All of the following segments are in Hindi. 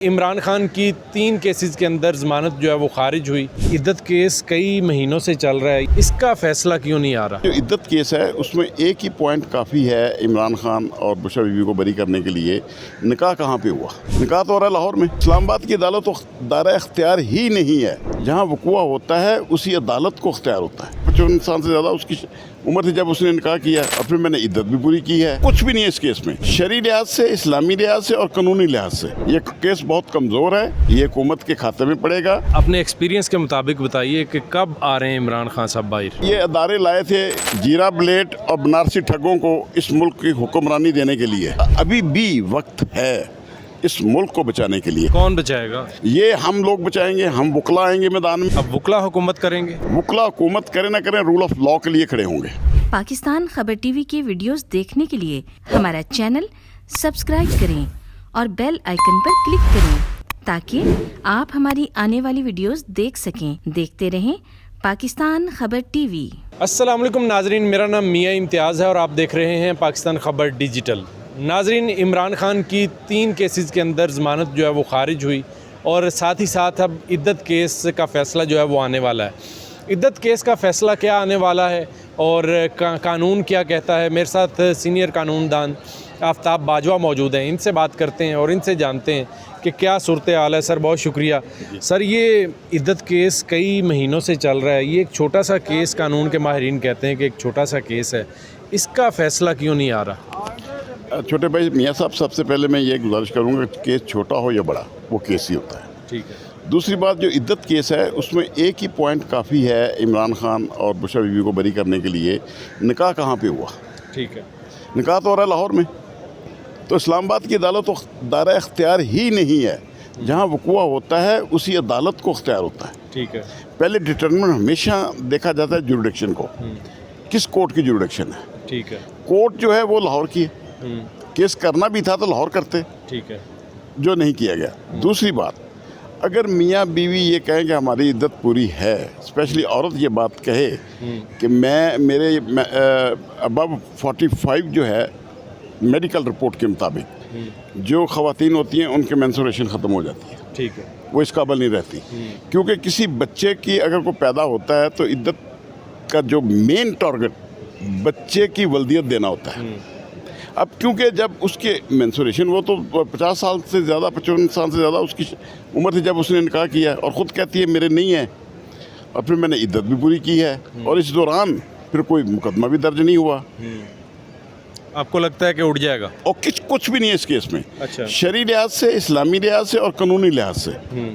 इमरान खान की 3 केसेस के अंदर ज़मानत जो है वो खारिज हुई। इद्दत केस कई महीनों से चल रहा है, इसका फैसला क्यों नहीं आ रहा? जो इद्दत केस है उसमें एक ही पॉइंट काफ़ी है इमरान खान और बुशरा बीवी को बरी करने के लिए। निकाह कहाँ पे हुआ? निकाह तो हो रहा है लाहौर में। इस्लामाबाद की अदालत तो दायरा इख्तियार ही नहीं है। जहाँ वक़ुआ होता है उसी अदालत को इख्तियार होता है। 55 साल से ज़्यादा उसकी उम्र थी जब उसने निकाह किया और फिर मैंने इद्दत भी पूरी की है। कुछ भी नहीं है इस केस में, शरई लिहाज से, इस्लामी लिहाज से और कानूनी लिहाज से ये केस बहुत कमज़ोर है। ये हुकूमत के खाते में पड़ेगा। अपने एक्सपीरियंस के मुताबिक बताइए कि कब आ रहे हैं इमरान खान साहब बाहर? ये अदारे लाए थे जीरा ब्लेड और बनारसी ठगों को इस मुल्क की हुक्मरानी देने के लिए। अभी भी वक्त है इस मुल्क को बचाने के लिए। कौन बचाएगा? ये हम लोग बचाएंगे, हम वकला आएंगे मैदान में। अब वकला हुकूमत करेंगे? वकला हुकूमत करें ना करें, रूल ऑफ लॉ के लिए खड़े होंगे। पाकिस्तान खबर टीवी के वीडियोस देखने के लिए हमारा चैनल सब्सक्राइब करें और बेल आइकन पर क्लिक करें ताकि आप हमारी आने वाली वीडियोस देख सकें। देखते रहें पाकिस्तान खबर टीवी। अस्सलाम वालेकुम नाजरीन, मेरा नाम मियां इम्तियाज़ है और आप देख रहे हैं पाकिस्तान खबर डिजिटल। नाजरीन, इमरान खान की 3 केसेस के अंदर ज़मानत जो है वो खारिज हुई और साथ ही साथ अब इद्दत केस का फ़ैसला जो है वो आने वाला है। इद्दत केस का फ़ैसला क्या आने वाला है और कानून क्या कहता है? मेरे साथ सीनियर कानूनदान आफ्ताब बाजवा मौजूद हैं, इनसे बात करते हैं और इनसे जानते हैं कि क्या सूरत हाल है। सर बहुत शुक्रिया। सर, ये इद्दत केस कई महीनों से चल रहा है। ये एक छोटा सा केस, कानून के माहिरीन कहते हैं कि एक छोटा सा केस है, इसका फ़ैसला क्यों नहीं आ रहा? छोटे भाई मियाँ साहब, सबसे पहले मैं ये गुजारिश करूँगा कि केस छोटा हो या बड़ा, वो केस ही होता है। ठीक है। दूसरी बात, जो इद्दत केस है उसमें एक ही पॉइंट काफ़ी है इमरान खान और बुशरा बीवी को बरी करने के लिए। निकाह कहाँ पे हुआ? ठीक है। निकाह तो हो रहा है लाहौर में। तो इस्लामाबाद की अदालत तो दायरा इख्तियार ही नहीं है। जहाँ वक़ुआ होता है उसी अदालत को इख्तियार होता है। ठीक है। पहले डिटरमिन हमेशा देखा जाता है जुरिडिक्शन को, किस कोर्ट की जुरिडिक्शन है। ठीक है। कोर्ट जो है वो लाहौर की है। केस करना भी था तो लाहौर करते, ठीक है। जो नहीं किया गया। दूसरी बात, अगर मियाँ बीवी ये कहें कि हमारी इद्दत पूरी है, स्पेशली औरत ये बात कहे कि मेरे अबव 45 जो है मेडिकल रिपोर्ट के मुताबिक जो ख़वातीन होती हैं उनके मेंस्ट्रुएशन ख़त्म हो जाती है। ठीक है। वो इस काबिल नहीं रहती। क्योंकि किसी बच्चे की अगर कोई पैदा होता है तो इद्दत का जो मेन टारगेट बच्चे की वल्दियत देना होता है। अब क्योंकि जब उसके मेंस्ट्रुएशन, वो तो 50 साल से ज़्यादा, 55 साल से ज़्यादा उसकी उम्र थी जब उसने निकाह किया और ख़ुद कहती है मेरे नहीं है, और फिर मैंने इद्दत भी पूरी की है और इस दौरान फिर कोई मुकदमा भी दर्ज नहीं हुआ। आपको लगता है कि उड़ जाएगा? और कुछ भी नहीं है इस केस में। अच्छा। शरई लिहाज से, इस्लामी लिहाज से और कानूनी लिहाज से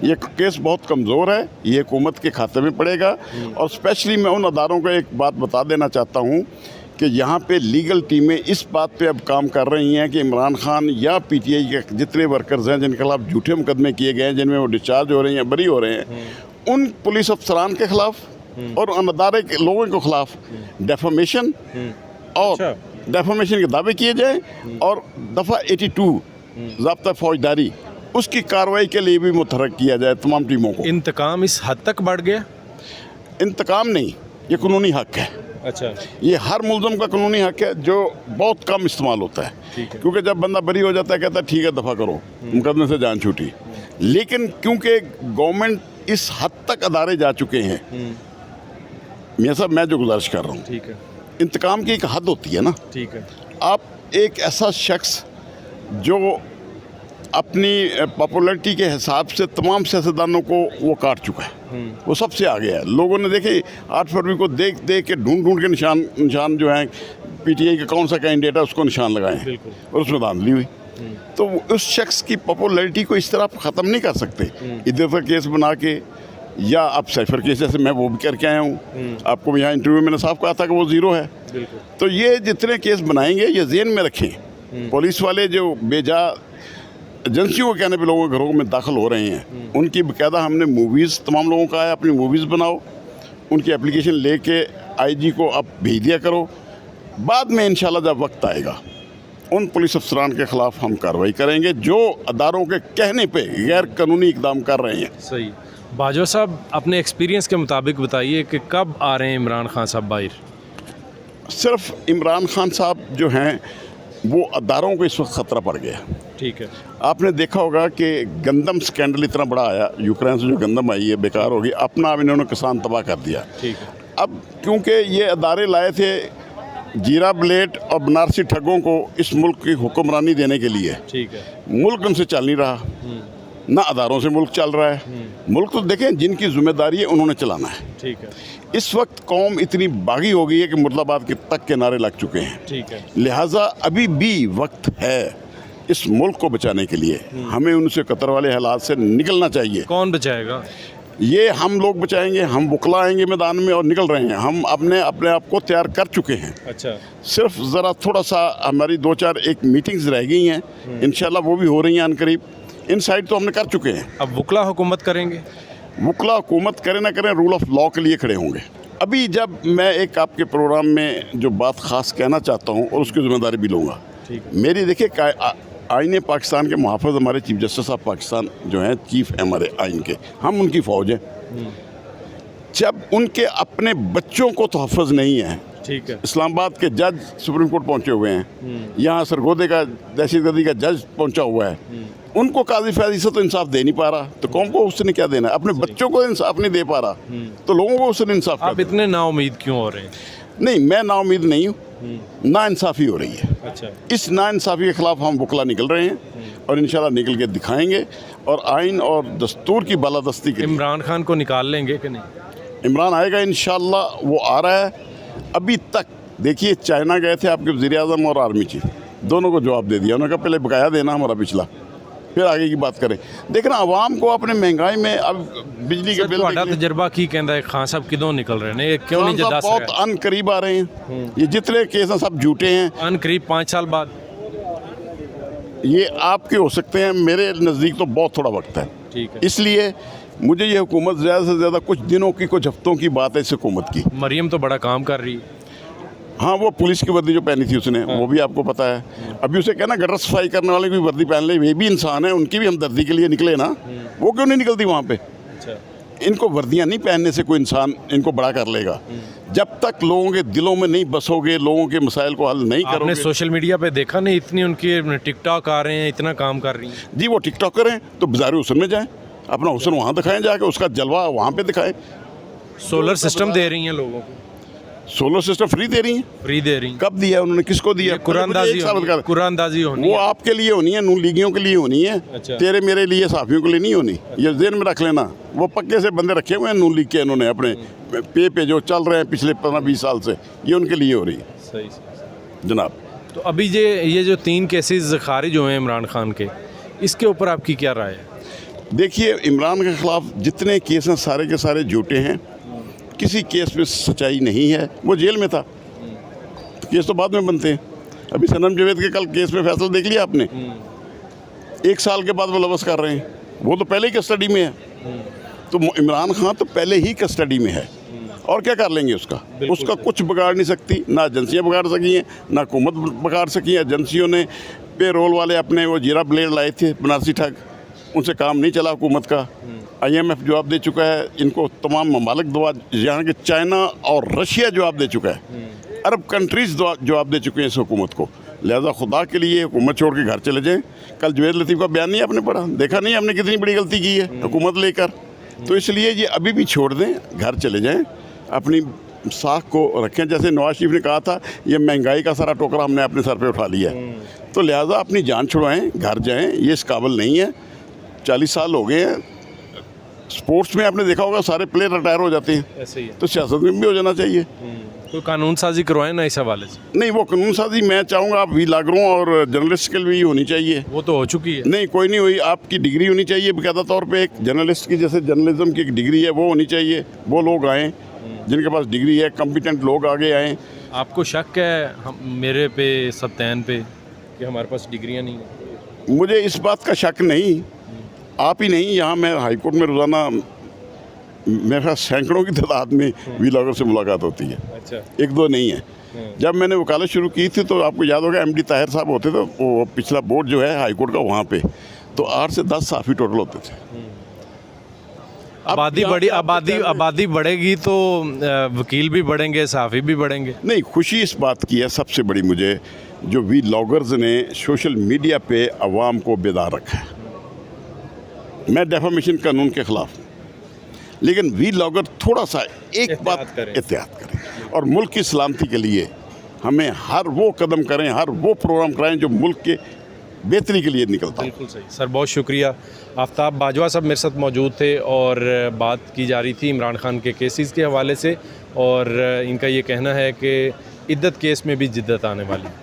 ये केस बहुत कमज़ोर है। ये हुकूमत के खाते में पड़ेगा। और स्पेशली मैं उन अदारों को एक बात बता देना चाहता हूँ कि यहाँ पे लीगल टीमें इस बात पे अब काम कर रही हैं कि इमरान खान या PTI के जितने वर्कर्स हैं जिनके खिलाफ झूठे मुकदमे किए गए हैं, जिनमें वो डिस्चार्ज हो रहे हैं, बरी हो रहे हैं, उन पुलिस अफसरान के खिलाफ और उन अदारे के लोगों के खिलाफ डेफामेशन और डेफामेशन के दावे किए जाएँ और दफ़ा 82 ज़ाब्ता फौजदारी, उसकी कार्रवाई के लिए भी मुतहर्रिक किया जाए तमाम टीमों को। इंतकाम इस हद तक बढ़ गया? इंतकाम नहीं, ये कानूनी हक है। अच्छा। ये हर मुल्ज़म का कानूनी हक है जो बहुत कम इस्तेमाल होता है। ठीक है। क्योंकि जब बंदा बरी हो जाता है कहता है ठीक है दफ़ा करो, मुकदमे से जान छूटी। लेकिन क्योंकि गवर्नमेंट इस हद तक अदारे जा चुके हैं, मियाँ साहब मैं जो गुजारिश कर रहा हूँ, ठीक है। इंतकाम की एक हद होती है ना। ठीक है। आप एक ऐसा शख्स जो अपनी पॉपुलैरिटी के हिसाब से तमाम सियासतदानों को वो काट चुका है, वो सबसे आगे है। लोगों ने देखे 8 फरवरी को देख के ढूंढ के निशान जो हैं PTI का कौन सा कैंडिडेट है उसको निशान लगाए और उसमें धांधली हुई। तो उस शख्स की पॉपुलैरिटी को इस तरह आप ख़त्म नहीं कर सकते इधर का केस बना के, या आप साइफर केस जैसे मैं वो भी करके आया हूँ। आपको यहाँ इंटरव्यू में मैंने साफ कहा था कि वो ज़ीरो है। तो ये जितने केस बनाएंगे ये ज़हन में रखें। पुलिस वाले जो बेजा एजेंसियों के कहने पे लोगों के घरों में दाखिल हो रहे हैं, उनकी बाकायदा हमने मूवीज़, तमाम लोगों का है, अपनी मूवीज़ बनाओ, उनकी एप्लीकेशन लेके IG को आप भेज दिया करो। बाद में इंशाल्लाह जब वक्त आएगा उन पुलिस अफसरान के ख़िलाफ़ हम कार्रवाई करेंगे जो अदारों के कहने पे गैर कानूनी इकदाम कर रहे हैं। सही। बाजवा साहब, अपने एक्सपीरियंस के मुताबिक बताइए कि कब आ रहे हैं इमरान खान साहब बाहर? सिर्फ इमरान खान साहब जो हैं वो अदारों को इस वक्त ख़तरा पड़ गया। ठीक है। आपने देखा होगा कि गंदम स्कैंडल इतना बड़ा आया, यूक्रेन से जो गंदम आई है बेकार होगी, अपना अब इन्होंने किसान तबाह कर दिया। ठीक है। अब क्योंकि ये अदारे लाए थे जीरा ब्लेड और बनारसी ठगों को इस मुल्क की हुक्मरानी देने के लिए, ठीक है। मुल्क उनसे चल नहीं रहा, ना अदारों से मुल्क चल रहा है। मुल्क तो देखें जिनकी जिम्मेदारी है उन्होंने चलाना है। ठीक है। इस वक्त कौम इतनी बागी हो गई है कि मुर्दाबाद के तक के नारे लग चुके हैं। ठीक है। लिहाजा अभी भी वक्त है इस मुल्क को बचाने के लिए। हमें उनसे कतर वाले हालात से निकलना चाहिए। कौन बचाएगा? ये हम लोग बचाएंगे, हम बुकला आएंगे मैदान में और निकल रहे हैं। हम अपने आप को तैयार कर चुके हैं। अच्छा। सिर्फ ज़रा थोड़ा सा हमारी 2-4 एक मीटिंग्स रह गई हैं, इंशाल्लाह वो भी हो रही हैं अनकरीब। इन साइड तो हमने कर चुके हैं। अब वकला हुकूमत करेंगे? वकला हुकूमत करें ना करें, रूल ऑफ लॉ के लिए खड़े होंगे। अभी जब मैं एक आपके प्रोग्राम में जो बात ख़ास कहना चाहता हूँ और उसकी जिम्मेदारी भी लूँगा। ठीक। मेरी देखिए आईने पाकिस्तान के मुहाफ़िज़ हमारे चीफ जस्टिस ऑफ पाकिस्तान जो हैं, चीफ हैं हमारे आइन के, हम उनकी फ़ौज हैं। जब उनके अपने बच्चों को तहफ़्फ़ुज़ नहीं है, ठीक है। इस्लामाबाद के जज सुप्रीम कोर्ट पहुंचे हुए हैं, यहाँ सरगोदे का दहशतगर्दी का जज पहुंचा हुआ है, उनको काजी फैज़ से तो इंसाफ दे नहीं पा रहा, तो कौम को उसने क्या देना है? अपने बच्चों को इंसाफ नहीं दे पा रहा, तो लोगों को उसने इंसाफ आप इतने नाउम्मीद क्यों हो रहे हैं? नहीं, मैं नाउम्मीद नहीं हूँ, नाइंसाफ़ी हो रही है। अच्छा। इस नाइंसाफ़ी के ख़िलाफ़ हम वकला निकल रहे हैं और इंशाल्लाह निकल के दिखाएंगे और आइन और दस्तूर की बालादस्ती के लिए। इमरान खान को निकाल लेंगे कि नहीं? इमरान आएगा इंशाल्लाह, वो आ रहा है। अभी तक देखिए चाइना गए थे आपके वज़ीर आज़म और आर्मी चीफ, दोनों को जवाब दे दिया। उन्होंने कहा पहले बकाया देना हमारा पिछला, फिर आगे की बात करें। देखना आवाम को अपने महंगाई में अब बिजली के बिल तजर्बा की कहता है खान साहब किदों निकल रहे हैं, क्यों नहीं दस बहुत अन करीब आ रहे हैं। ये जितने केस हैं सब झूठे हैं। अन करीब 5 साल बाद ये आपके हो सकते हैं, मेरे नज़दीक तो बहुत थोड़ा वक्त है। ठीक है। इसलिए मुझे ये हुकूमत ज़्यादा से ज़्यादा कुछ दिनों की, कुछ हफ्तों की बात है इस हुकूमत की। मरियम तो बड़ा काम कर रही है। हाँ, वो पुलिस की वर्दी जो पहनी थी उसने, वो भी आपको पता है। अभी उसे कहना गटर सफाई करने वाले की वर्दी पहन ले, वे भी इंसान है, उनकी भी हमदर्दी के लिए निकले ना, वो क्यों नहीं निकलती वहाँ पे? अच्छा। इनको वर्दियाँ नहीं पहनने से कोई इंसान इनको बड़ा कर लेगा। जब तक लोगों के दिलों में नहीं बसोगे, लोगों के मसाइल को हल नहीं करोगे। आपने सोशल मीडिया पे देखा नहीं, इतनी उनकी टिकटॉक आ रहे हैं, इतना काम कर रही हैं। जी, वो टिकटॉकर हैं तो बाज़ार हुसन में जाएं, अपना हुसन वहाँ दिखाएं, जाके उसका जलवा वहाँ पे दिखाएं। सोलर सिस्टम दे रही हैं लोगों को, सोलर सिस्टम फ्री दे रही हैं। फ्री दे रही हैं। कब दिया उन्होंने, किसको दिया? कुरानदाजी होनी वो है। आपके लिए होनी है, नून लीगियों के लिए होनी है। अच्छा। तेरे मेरे लिए, साफियों के लिए नहीं होनी। ये ज़हन में रख लेना। वो पक्के से बंदे रखे हुए हैं नून लीग के, इन्होंने अपने पे जो चल रहे हैं पिछले 15-20 साल से, ये उनके लिए हो रही है। सही जनाब। तो अभी ये जो 3 केसेस खारिज हुए हैं इमरान खान के, इसके ऊपर आपकी क्या राय है? देखिए, इमरान के ख़िलाफ़ जितने केस हैं सारे के सारे झूठे हैं। किसी केस में सच्चाई नहीं है। वो जेल में था, तो केस तो बाद में बनते हैं। अभी सनम जावेद के कल केस में फैसला देख लिया आपने? 1 साल के बाद वो लबस कर रहे हैं, वो तो पहले ही कस्टडी में है। तो इमरान खान तो पहले ही कस्टडी में है, और क्या कर लेंगे उसका कुछ बिगाड़ नहीं सकती। ना एजेंसियाँ बिगाड़ सकी हैं, ना हुकूमत बिगाड़ सकी है। एजेंसियों ने पे रोल वाले अपने वो जीरा ब्लेड लाए थे, बनारसी ठग, उनसे काम नहीं चला हुकूमत का। IMF जवाब दे चुका है इनको, तमाम ममालिक यहाँ के चाइना और रशिया जवाब दे चुका है, अरब कंट्रीज़ जवाब दे चुके हैं इस हुकूमत को। लिहाजा खुदा के लिए हुकूमत छोड़ के घर चले जाएं। कल जवेद लतीफ़ का बयान नहीं आपने पढ़ा, देखा नहीं हमने कितनी बड़ी गलती की है हुकूमत लेकर? तो इसलिए ये अभी भी छोड़ दें, घर चले जाएँ, अपनी साख को रखें। जैसे नवाज शरीफ ने कहा था, ये महंगाई का सारा टोकरा हमने अपने सर पे उठा लिया है, तो लिहाजा अपनी जान छुड़वाएं, घर जाएं। ये इस काबिल नहीं है। 40 साल हो गए हैं। स्पोर्ट्स में आपने देखा होगा सारे प्लेयर रिटायर हो जाते हैं, ऐसे ही है। तो सियासत में भी हो जाना चाहिए। तो कानून साजी करवाएं ना इस हवाले से। नहीं, वो कानून साजी मैं चाहूँगा आप वीलागरों और जर्नलिस्ट के लिए भी होनी चाहिए। वो तो हो चुकी है। नहीं, कोई नहीं हुई। आपकी डिग्री होनी चाहिए बाकायदा तौर पे, एक जर्नलिस्ट की जैसे जर्नलिज्म की एक डिग्री है वो होनी चाहिए। वो लोग आएँ जिनके पास डिग्री है, कॉम्पिटेंट लोग आगे आएँ। आपको शक है मेरे पे, सत्यान पे, कि हमारे पास डिग्रियाँ नहीं हैं? मुझे इस बात का शक नहीं, आप ही नहीं, यहाँ मैं हाई कोर्ट में रोज़ाना मेरे ख्याल सैकड़ों की तादाद में वीलॉगर से मुलाकात होती है। अच्छा। 1-2 नहीं है। जब मैंने वकालत शुरू की थी तो आपको याद होगा MD ताहिर साहब होते थे, वो पिछला बोर्ड जो है हाई कोर्ट का, वहाँ पे तो 8 से 10 साफ़ी टोटल होते थे। आबादी बढ़ेगी तो वकील भी बढ़ेंगे, साफ़ी भी बढ़ेंगे। नहीं, खुशी इस बात की है सबसे बड़ी जो वी लॉगर्स ने सोशल मीडिया पे अवाम को बेदार रखा है। मैं डेफामेशन कानून के ख़िलाफ़ हूँ, लेकिन वी लॉगर थोड़ा सा एक बात एहतियात करें और मुल्क की सलामती के लिए हमें हर वो कदम करें, हर वो प्रोग्राम कराएं जो मुल्क के बेहतरी के लिए निकलता है। बिल्कुल सही सर, बहुत शुक्रिया। आफ्ताब बाजवा साहब मेरे साथ मौजूद थे और बात की जा रही थी इमरान खान के केसेस के हवाले से, और इनका ये कहना है कि इद्दत केस में भी जिद्दत आने वाली है।